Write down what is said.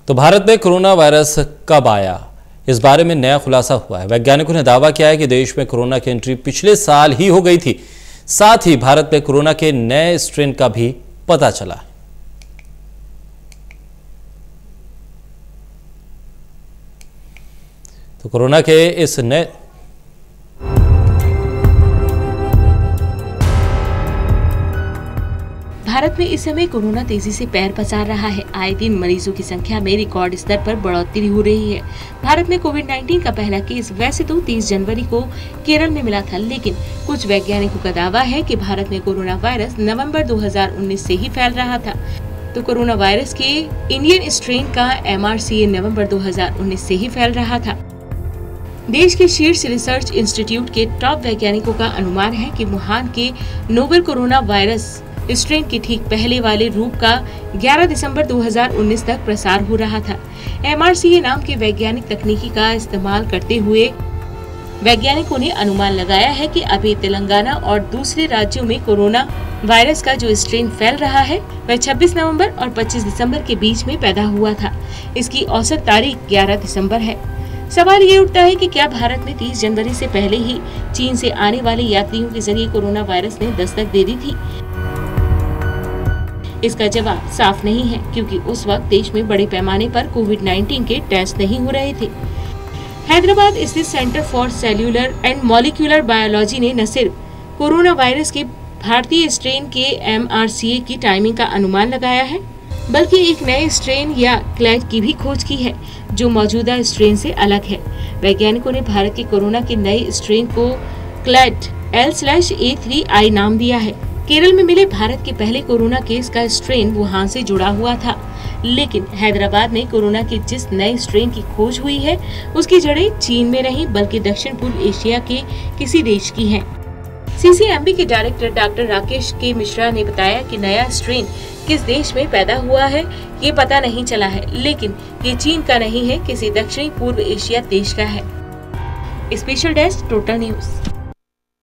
तो भारत में corona virus कब आया, इस बारे में नया खुलासा हुआ है। वैज्ञानिकों ने दावा किया है कि देश में कोरोना की एंट्री पिछले साल ही हो गई थी। साथ ही भारत में कोरोना के नए स्ट्रेन का भी पता चला है। तो कोरोना के इस नए भारत में इस समय कोरोना तेजी से पैर पसार रहा है। आए दिन मरीजों की संख्या में रिकॉर्ड स्तर पर बढ़ोतरी हो रही है। भारत में कोविड-19 का पहला केस वैसे तो 30 जनवरी को केरल में मिला था, लेकिन कुछ वैज्ञानिकों का दावा है कि भारत में कोरोना वायरस नवंबर 2019 से ही फैल रहा था। तो कोरोना वायरस के इंडियन स्ट्रेन का MRCA नवंबर 2019 से ही फैल रहा था। देश के शीर्ष रिसर्च इंस्टीट्यूट के टॉप वैज्ञानिकों का अनुमान है कि वुहान के नोवेल कोरोना वायरस स्ट्रेन के ठीक पहले वाले रूप का 11 दिसंबर 2019 तक प्रसार हो रहा था। MRCA नाम के वैज्ञानिक तकनीकी का इस्तेमाल करते हुए वैज्ञानिकों ने अनुमान लगाया है कि अभी तेलंगाना और दूसरे राज्यों में कोरोना वायरस का जो स्ट्रेन फैल रहा है वह 26 नवंबर और 25 दिसंबर के बीच में पैदा हुआ था। इसकी औसत तारीख 11 दिसंबर है। सवाल ये उठता है कि क्या भारत में 30 जनवरी से पहले ही चीन से आने वाले यात्रियों के जरिए कोरोना वायरस ने दस्तक दे दी थी? इसका जवाब साफ नहीं है, क्योंकि उस वक्त देश में बड़े पैमाने पर कोविड-19 के टेस्ट नहीं हो रहे थे। हैदराबाद स्थित centre for cellular and molecular biology ने न सिर्फ कोरोना वायरस के भारतीय स्ट्रेन के MRCA की टाइमिंग का अनुमान लगाया है, बल्कि एक नए स्ट्रेन या क्लैड की भी खोज की है, जो मौजूदा स्ट्रेन से अलग है। वैज्ञानिकों ने भारत के कोरोना के नए स्ट्रेन को क्लैड L/A3I नाम दिया है। केरल में मिले भारत के पहले कोरोना केस का स्ट्रेन वुहान से जुड़ा हुआ था, लेकिन हैदराबाद में कोरोना के जिस नए स्ट्रेन की खोज हुई है उसकी जड़ें चीन में नहीं बल्कि दक्षिण पूर्व एशिया के किसी देश की हैं। CCMB के डायरेक्टर डॉक्टर राकेश के मिश्रा ने बताया कि नया स्ट्रेन किस देश में पैदा हुआ है ये पता नहीं चला है, लेकिन ये चीन का नहीं है, किसी दक्षिणी पूर्व एशिया देश का है। Special desk total news.